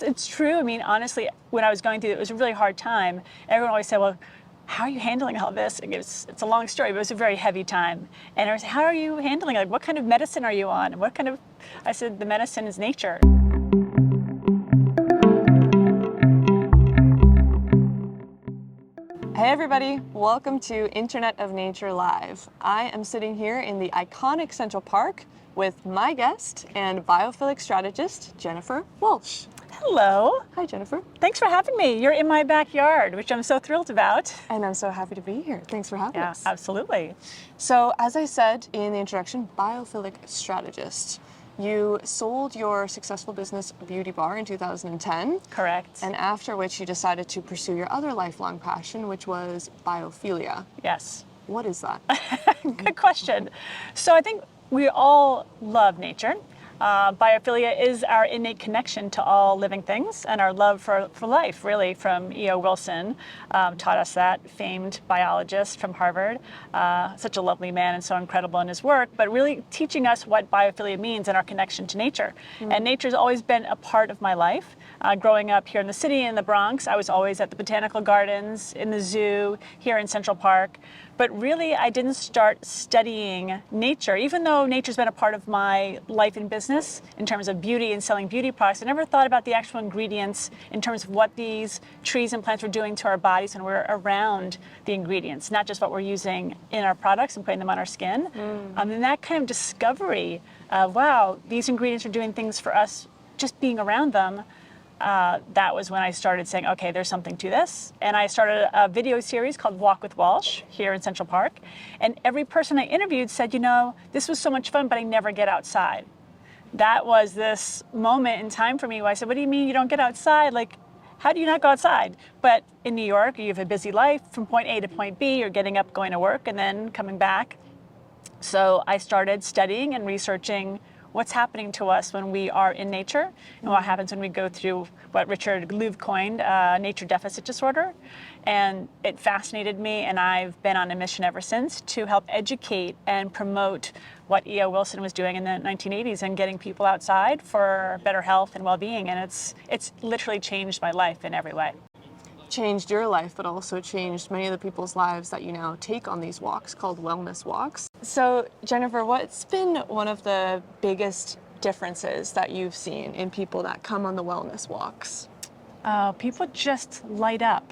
It's true. I mean, honestly, when I was going through it, was a really hard time. Everyone always said, well, how are you handling all this? It's a long story, but it was a very heavy time. And I was, how are you handling it? Like, what kind of medicine are you on? And I said, the medicine is nature. Hey everybody, welcome to Internet of Nature Live. I am sitting here in the iconic Central Park with my guest and biophilic strategist, Jennifer Walsh. Hello. Hi Jennifer. Thanks for having me. You're in my backyard, which I'm so thrilled about. And I'm so happy to be here. Thanks for having us. Absolutely. So as I said in the introduction, biophilic strategist. You sold your successful business Beauty Bar in 2010. Correct. And after which you decided to pursue your other lifelong passion, which was biophilia. Yes. What is that? Good question. So I think we all love nature. Biophilia is our innate connection to all living things and our love for life, really, from E.O. Wilson, taught us that, famed biologist from Harvard, such a lovely man and so incredible in his work, but really teaching us what biophilia means and our connection to nature. And nature's always been a part of my life. Growing up here in the city, in the Bronx, I was always at the botanical gardens, in the zoo, here in Central Park. But really, I didn't start studying nature, even though nature's been a part of my life and business in terms of beauty and selling beauty products. I never thought about the actual ingredients in terms of what these trees and plants were doing to our bodies when we're around the ingredients, not just what we're using in our products and putting them on our skin. And that kind of discovery of, wow, these ingredients are doing things for us just being around them. That was when I started saying, okay, there's something to this. And I started a video series called Walk with Walsh here in Central Park. And every person I interviewed said, you know, this was so much fun, but I never get outside. That was this moment in time for me where I said, what do you mean you don't get outside? Like, how do you not go outside? But in New York, you have a busy life from point A to point B. You're getting up, going to work, and then coming back. So I started studying and researching what's happening to us when we are in nature and what happens when we go through what Richard Louv coined nature deficit disorder. And it fascinated me, and I've been on a mission ever since to help educate and promote what E.O. Wilson was doing in the 1980s and getting people outside for better health and well-being. And it's literally changed my life in every way. Changed your life, but also changed many of the people's lives that you now take on these walks called wellness walks. So Jennifer, what's been one of the biggest differences that you've seen in people that come on the wellness walks? People just light up.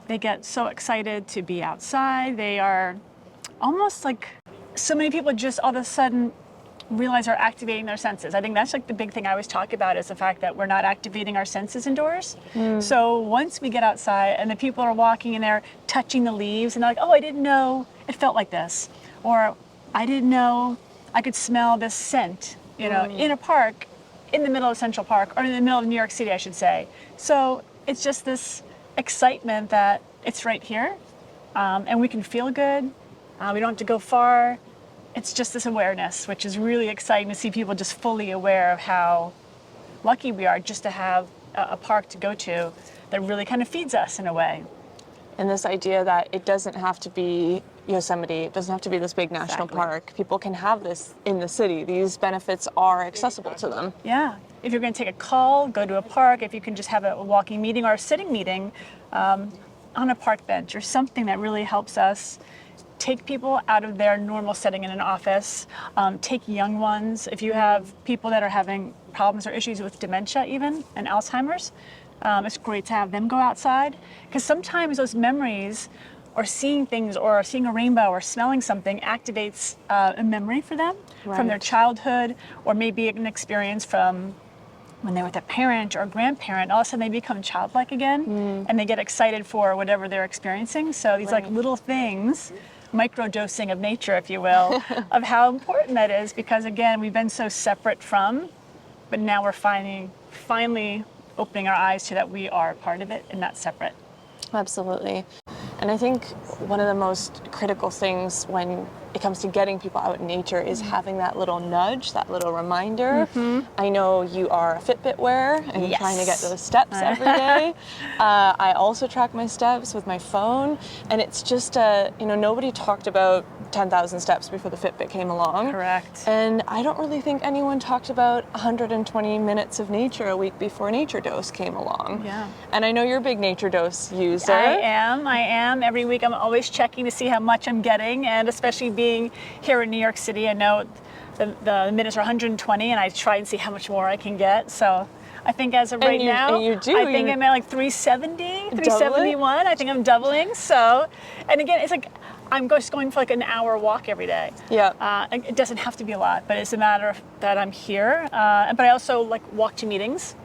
They get so excited to be outside. They are almost like, so many people just all of a sudden realize they're activating their senses. I think that's like the big thing I always talk about is the fact that we're not activating our senses indoors. So once we get outside and the people are walking and they're touching the leaves and they're like, oh, I didn't know it felt like this. Or I didn't know I could smell this scent, you know, in a park, in the middle of Central Park, or in the middle of New York City, I should say. So it's just this excitement that it's right here and we can feel good. We don't have to go far. It's just this awareness, which is really exciting to see people just fully aware of how lucky we are just to have a park to go to that really kind of feeds us in a way. And this idea that it doesn't have to be Yosemite, it doesn't have to be this big national park. People can have this in the city. These benefits are accessible to them. Yeah. If you're going to take a call, go to a park, if you can just have a walking meeting or a sitting meeting on a park bench or something that really helps us take people out of their normal setting in an office, take young ones. If you have people that are having problems or issues with dementia even, and Alzheimer's, it's great to have them go outside. Because sometimes those memories or seeing things or seeing a rainbow or smelling something activates a memory for them from their childhood, or maybe an experience from when they were with a parent or a grandparent. All of a sudden they become childlike again and they get excited for whatever they're experiencing. So these like little things, micro-dosing of nature, if you will, of how important that is, because again, we've been so separate from, but now we're finally opening our eyes to that we are part of it and not separate. Absolutely. And I think one of the most critical things when it comes to getting people out in nature is having that little nudge, that little reminder. I know you are a Fitbit wearer and trying to get those steps every day. I also track my steps with my phone, and it's just, nobody talked about 10,000 steps before the Fitbit came along. Correct. And I don't really think anyone talked about 120 minutes of nature a week before NatureDose came along. Yeah. And I know you're a big NatureDose user. I am. Every week I'm always checking to see how much I'm getting, and especially being here in New York City, I know the minutes are 120, and I try and see how much more I can get. So I think as of right now, you do. I think I'm at like 370, 371. I think I'm doubling. So, and again, it's like I'm just going for like an hour walk every day. Yeah. It doesn't have to be a lot, but it's a matter of that I'm here. But I also like walk to meetings.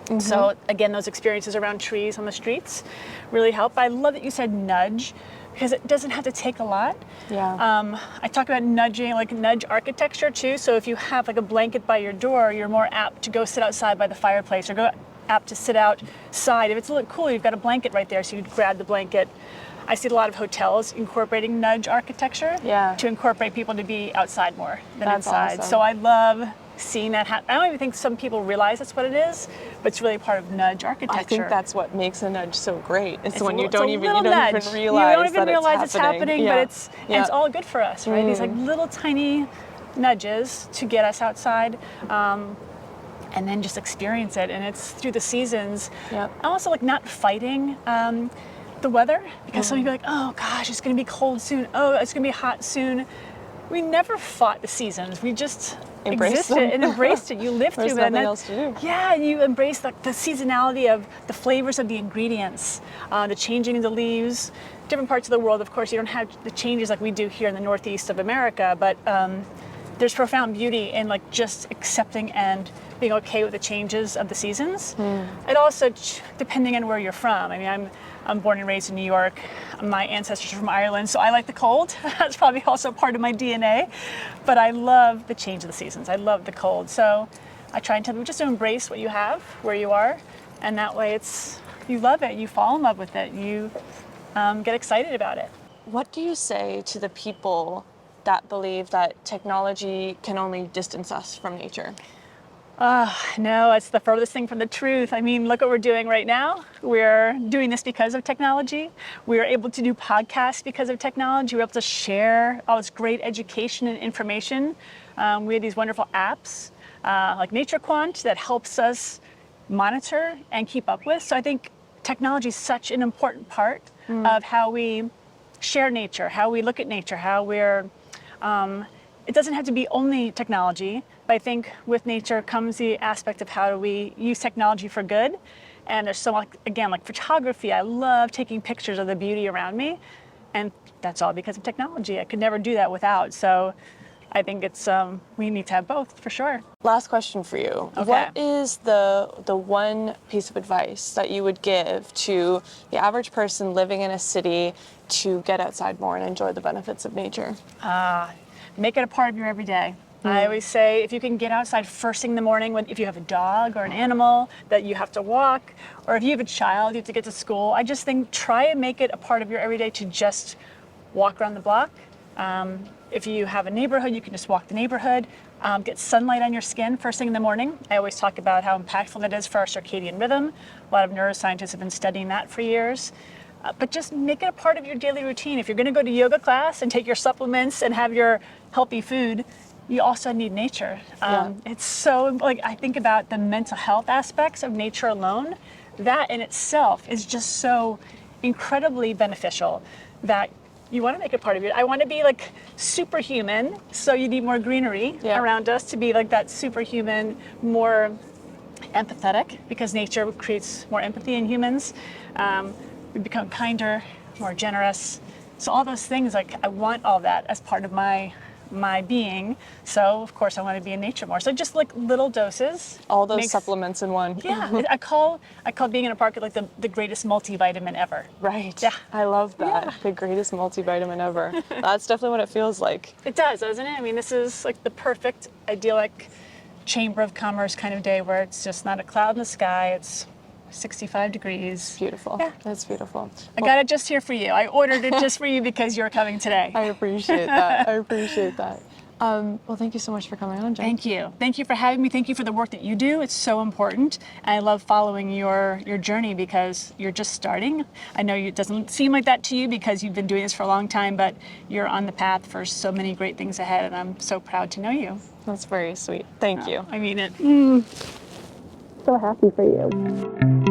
Mm-hmm. So again, those experiences around trees on the streets really help. I love that you said nudge, because it doesn't have to take a lot. Yeah. I talk about nudging, like nudge architecture too. So if you have like a blanket by your door, you're more apt to go sit outside by the fireplace, or apt to sit outside. If it's a little cool, you've got a blanket right there, so you grab the blanket. I see a lot of hotels incorporating nudge architecture to incorporate people to be outside more than inside. Awesome. So I love seeing that happen. I don't even think some people realize that's what it is, but it's really part of nudge architecture. I think that's what makes a nudge so great. It's when you it's don't a even little realize you don't even realize it's happening, Yeah. but it's all good for us, right? These like little tiny nudges to get us outside. And then just experience it, and it's through the seasons. Yep. I'm also like not fighting the weather, because some people are like, oh gosh, it's going to be cold soon. Oh, it's going to be hot soon. We never fought the seasons. We just existed and embraced it. You lived through it. There's nothing else to do. Yeah, you embrace the seasonality of the flavors of the ingredients, the changing of the leaves. Different parts of the world, of course, you don't have the changes like we do here in the Northeast of America, but there's profound beauty in like just accepting and being okay with the changes of the seasons. And also depending on where you're from. I mean, I'm born and raised in New York. My ancestors are from Ireland, so I like the cold. That's probably also part of my DNA. But I love the change of the seasons. I love the cold. So I try and tell people just to embrace what you have, where you are, and that way you love it, you fall in love with it, you get excited about it. What do you say to the people that believe that technology can only distance us from nature? No, it's the furthest thing from the truth. I mean, look what we're doing right now. We're doing this because of technology. We are able to do podcasts because of technology. We're able to share all this great education and information. We have these wonderful apps like NatureQuant that helps us monitor and keep up with. So I think technology is such an important part of how we share nature, how we look at nature, how we're it doesn't have to be only technology, but I think with nature comes the aspect of how do we use technology for good. And there's so much, again, like photography, I love taking pictures of the beauty around me, and that's all because of technology. I could never do that without. So I think it's we need to have both for sure. Last question for you. Okay. What is the one piece of advice that you would give to the average person living in a city to get outside more and enjoy the benefits of nature? Make it a part of your everyday. I always say if you can get outside first thing in the morning, if you have a dog or an animal that you have to walk, or if you have a child you have to get to school, I just think try and make it a part of your everyday to just walk around the block. If you have a neighborhood, you can just walk the neighborhood. Get sunlight on your skin first thing in the morning. I always talk about how impactful that is for our circadian rhythm. A lot of neuroscientists have been studying that for years. But just make it a part of your daily routine. If you're going to go to yoga class and take your supplements and have your healthy food, you also need nature. It's so, like, I think about the mental health aspects of nature alone. That in itself is just so incredibly beneficial that you want to make it part of it. I want to be like superhuman, so you need more greenery around us to be like that superhuman, more empathetic, because nature creates more empathy in humans. We become kinder, more generous. So all those things, like I want all that as part of my being. So of course I want to be in nature more. So just like little doses. All those supplements in one. Yeah, I call being in a park like the greatest multivitamin ever. Right. Yeah. I love that. Yeah. The greatest multivitamin ever. That's definitely what it feels like. It does, doesn't it? I mean, this is like the perfect idyllic Chamber of Commerce kind of day where it's just not a cloud in the sky. It's 65 degrees. Beautiful. Yeah. That's beautiful. I got it just here for you. I ordered it just for you because you're coming today. I appreciate that. I appreciate that. Well, thank you so much for coming on, Jen. Thank you. Thank you for having me. Thank you for the work that you do. It's so important. And I love following your journey because you're just starting. I know it doesn't seem like that to you because you've been doing this for a long time, but you're on the path for so many great things ahead, and I'm so proud to know you. That's very sweet. Thank you. I mean it. So happy for you.